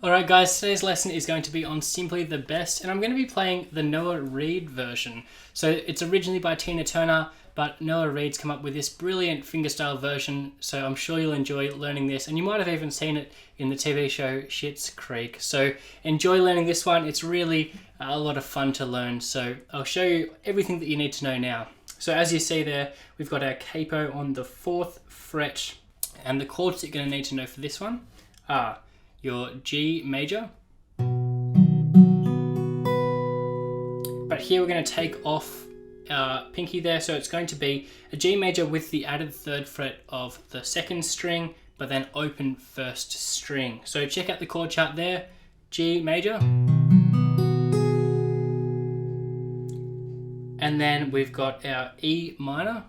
Alright guys, today's lesson is going to be on Simply the Best, and I'm going to be playing the Noah Reid version. So it's originally by Tina Turner, but Noah Reid's come up with this brilliant fingerstyle version, so I'm sure you'll enjoy learning this, and you might have even seen it in the TV show Schitt's Creek. So enjoy learning this one. It's really a lot of fun to learn, so I'll show you everything that you need to know now. So as you see there, we've got our capo on the 4th fret, and the chords that you're going to need to know for this one are your G major, but here we're going to take off our pinky there, so it's going to be a G major with the added 3rd fret of the 2nd string, but then open 1st string. So check out the chord chart there, G major, and then we've got our E minor,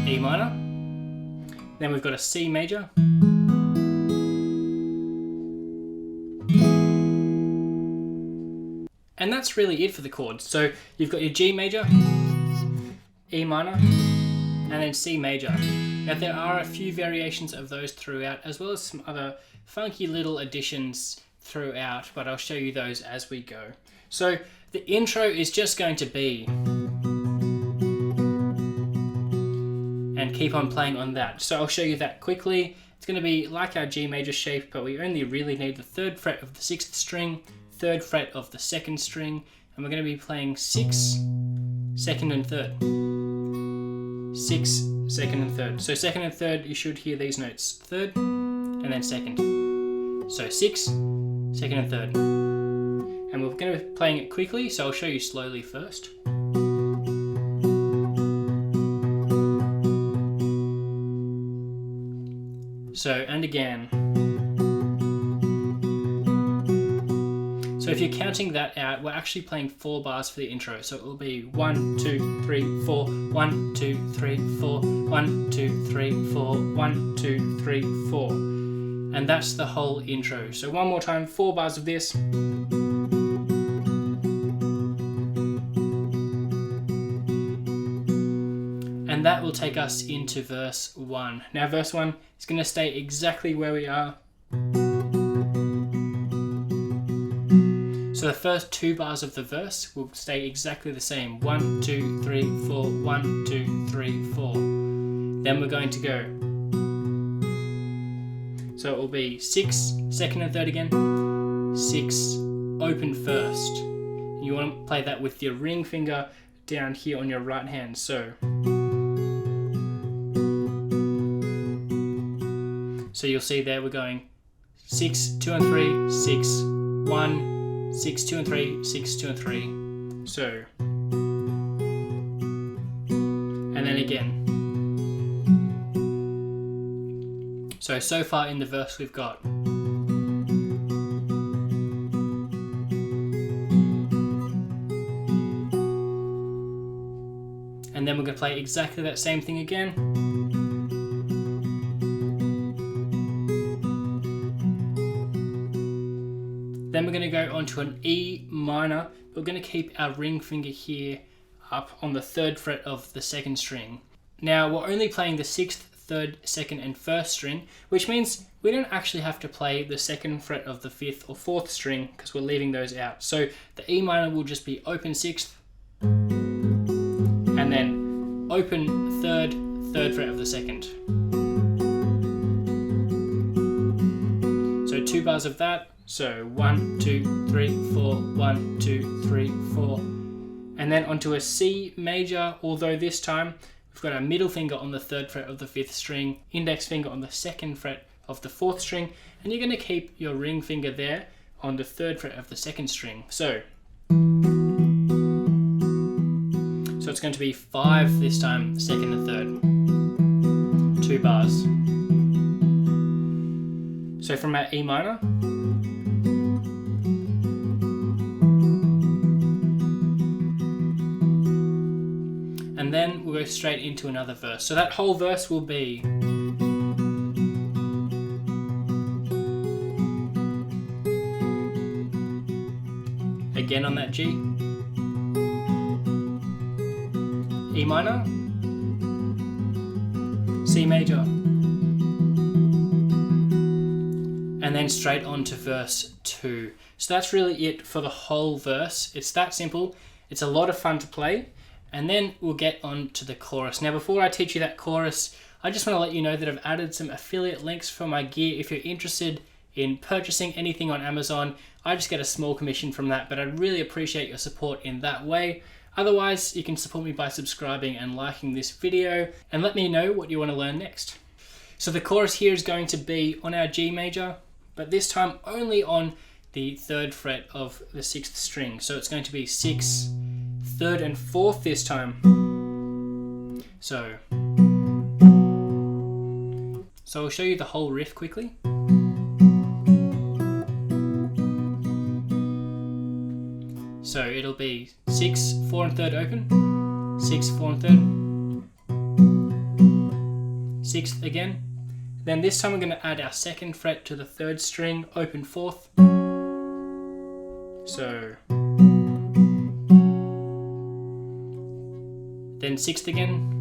E minor, then we've got a C major, and that's really it for the chords. So you've got your G major, E minor, and then C major. Now there are a few variations of those throughout, as well as some other funky little additions throughout, but I'll show you those as we go. So the intro is just going to be, and keep on playing on that. So I'll show you that quickly. It's going to be like our G major shape, but we only really need the 3rd fret of the 6th string, 3rd fret of the 2nd string, and we're going to be playing 6, 2nd and 3rd. 6, 2nd and 3rd. So 2nd and 3rd, you should hear these notes, 3rd and then 2nd. So 6, 2nd and 3rd. And we're going to be playing it quickly, so I'll show you slowly first. So, and again. So if you're counting that out, we're actually playing 4 bars for the intro. So it will be 1, 2, 3, 4, 1, 2, 3, 4, 1, 2, 3, 4, 1, 2, 3, 4. And that's the whole intro. So one more time, 4 bars of this. And that will take us into verse 1. Now verse 1 is going to stay exactly where we are. So the first 2 bars of the verse will stay exactly the same. 1, 2, 3, 4, 1, 2, 3, 4. Then we're going to go. So it will be 6, 2nd and 3rd again. 6, open 1st. You want to play that with your ring finger down here on your right hand. So you'll see there we're going 6, 2 and 3, 6, 1, 6, 2 and 3, 6, 2 and 3. So, and then again. So far in the verse we've got. And then we're going to play exactly that same thing again. Then we're going to go on to an E minor. We're going to keep our ring finger here up on the 3rd fret of the 2nd string. Now we're only playing the 6th, 3rd, 2nd and 1st string, which means we don't actually have to play the 2nd fret of the 5th or 4th string because we're leaving those out. So the E minor will just be open 6th and then open 3rd, 3rd fret of the 2nd. So 2 bars of that. So 1, 2, 3, 4, 1, 2, 3, 4. And then onto a C major, although this time we've got our middle finger on the 3rd fret of the 5th string, index finger on the 2nd fret of the 4th string, and you're going to keep your ring finger there on the 3rd fret of the 2nd string. So it's going to be 5 this time, 2nd and 3rd. 2 bars. So from our E minor, and then we'll go straight into another verse. So that whole verse will be again on that G, E minor, C major, and then straight on to verse 2. So that's really it for the whole verse. It's that simple. It's a lot of fun to play. And then we'll get on to the chorus. Now, before I teach you that chorus, I just want to let you know that I've added some affiliate links for my gear. If you're interested in purchasing anything on Amazon, I just get a small commission from that, but I'd really appreciate your support in that way. Otherwise, you can support me by subscribing and liking this video, and let me know what you want to learn next. So the chorus here is going to be on our G major, but this time only on the 3rd fret of the 6th string. So it's going to be 6, 3rd and 4th this time. So I'll show you the whole riff quickly. So it'll be 6, 4 and 3rd open, 6, 4 and 3rd, 6th again. Then this time we're going to add our 2nd fret to the 3rd string, open 4th. So then 6th again.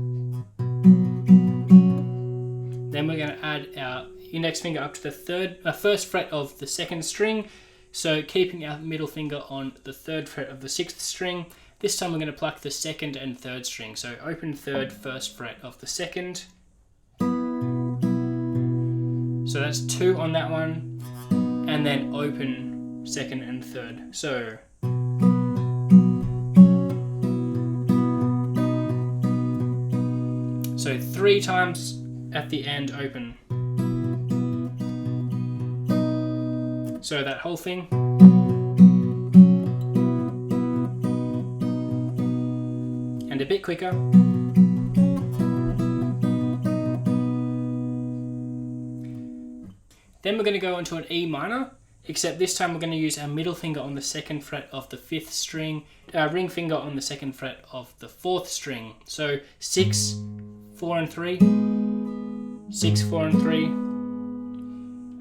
Then we're going to add our index finger up to the 1st fret of the 2nd string. So keeping our middle finger on the 3rd fret of the 6th string. This time we're going to pluck the 2nd and 3rd string. So open 3rd, 1st fret of the 2nd. So that's 2 on that one. And then open 2nd and 3rd. So 3 times at the end open. So that whole thing. And a bit quicker. Then we're going to go into an E minor, except this time we're going to use our middle finger on the 2nd fret of the 5th string, our ring finger on the 2nd fret of the 4th string. So 6, 4 and 3, 6, 4 and 3.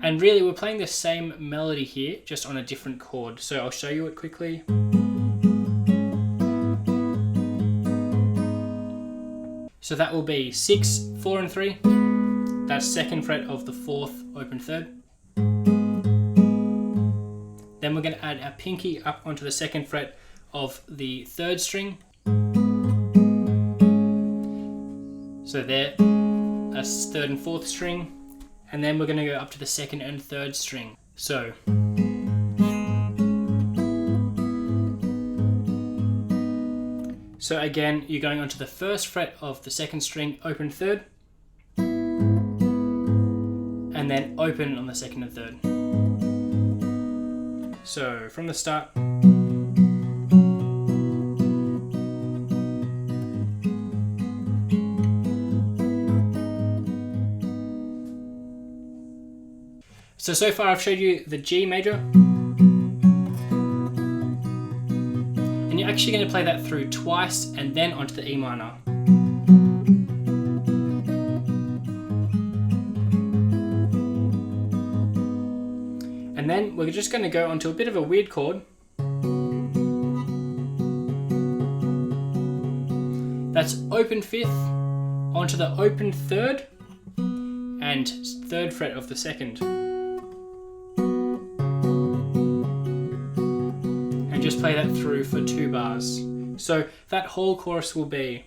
And really we're playing the same melody here, just on a different chord. So I'll show you it quickly. So that will be 6, 4 and 3. That's 2nd fret of the 4th, open 3rd. Then we're going to add our pinky up onto the 2nd fret of the 3rd string. So there, that's 3rd and 4th string. And then we're going to go up to the 2nd and 3rd string. So again, you're going onto the 1st fret of the 2nd string, open 3rd. And then open on the 2nd and 3rd. So from the start. So far I've showed you the G major. And you're actually going to play that through twice and then onto the E minor. And then we're just going to go onto a bit of a weird chord. That's open 5th onto the open 3rd and 3rd fret of the 2nd. And just play that through for 2 bars. So that whole chorus will be.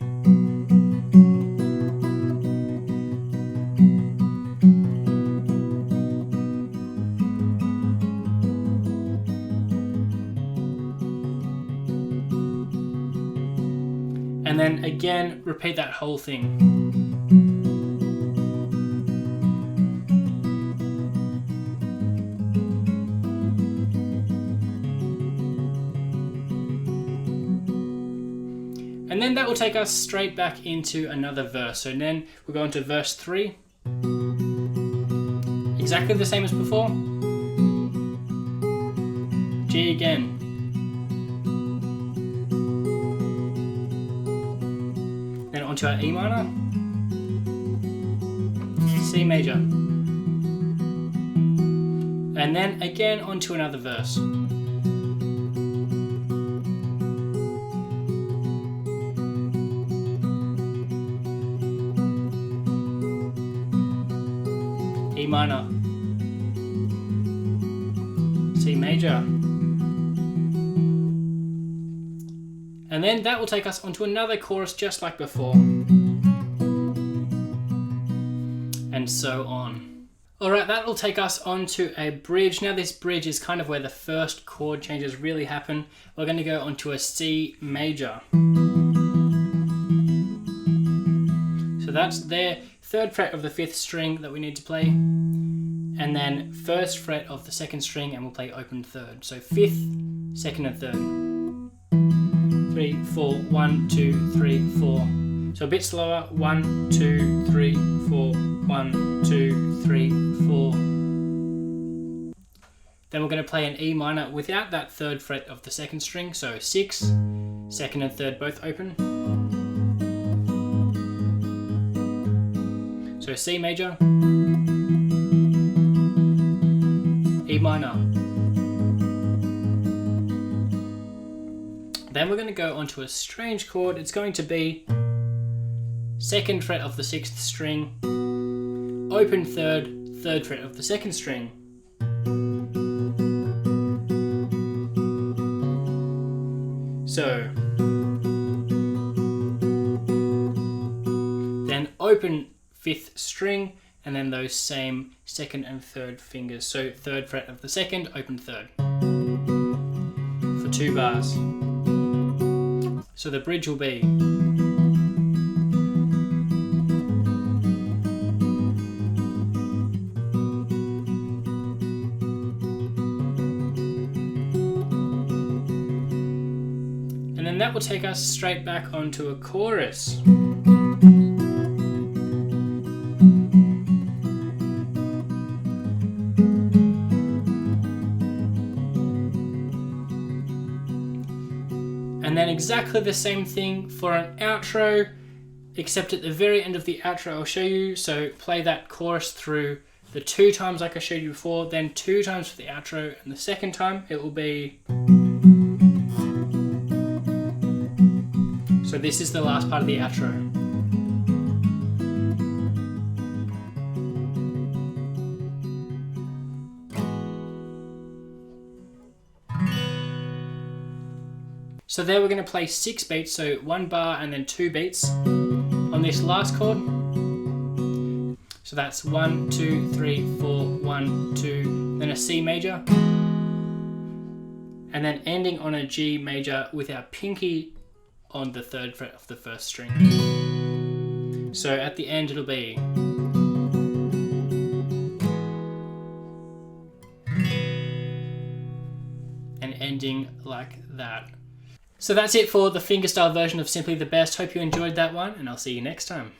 And then again, repeat that whole thing. And then that will take us straight back into another verse. So then we'll go into verse 3. Exactly the same as before. G again. Then onto our E minor. C major. And then again onto another verse. E minor, C major. And then that will take us onto another chorus just like before. And so on. Alright, that will take us onto a bridge. Now this bridge is kind of where the first chord changes really happen. We're going to go onto a C major. So that's there, 3rd fret of the 5th string that we need to play. And then 1st fret of the 2nd string, and we'll play open 3rd. So 5th, 2nd and 3rd. 3, 4, 1, 2, 3, 4. So a bit slower. 1, 2, 3, 4, 1, 2, 3, 4. Then we're going to play an E minor without that 3rd fret of the 2nd string. So 6, 2nd and 3rd both open. So C major, E minor. Then we're going to go onto a strange chord. It's going to be 2nd fret of the 6th string, open 3rd, 3rd fret of the 2nd string. So then open 5th string, and then those same 2nd and 3rd fingers. So 3rd fret of the 2nd, open 3rd. For 2 bars. So the bridge will be and then that will take us straight back onto a chorus. And then exactly the same thing for an outro, except at the very end of the outro I'll show you. So play that chorus through the 2 times like I showed you before, then 2 times for the outro, and the second time it will be. So this is the last part of the outro. So there we're going to play 6 beats, so 1 bar and then 2 beats on this last chord. So that's 1, 2, 3, 4, 1, 2, then a C major. And then ending on a G major with our pinky on the 3rd fret of the 1st string. So at the end it'll be. And ending like that. So that's it for the fingerstyle version of Simply the Best. Hope you enjoyed that one, and I'll see you next time.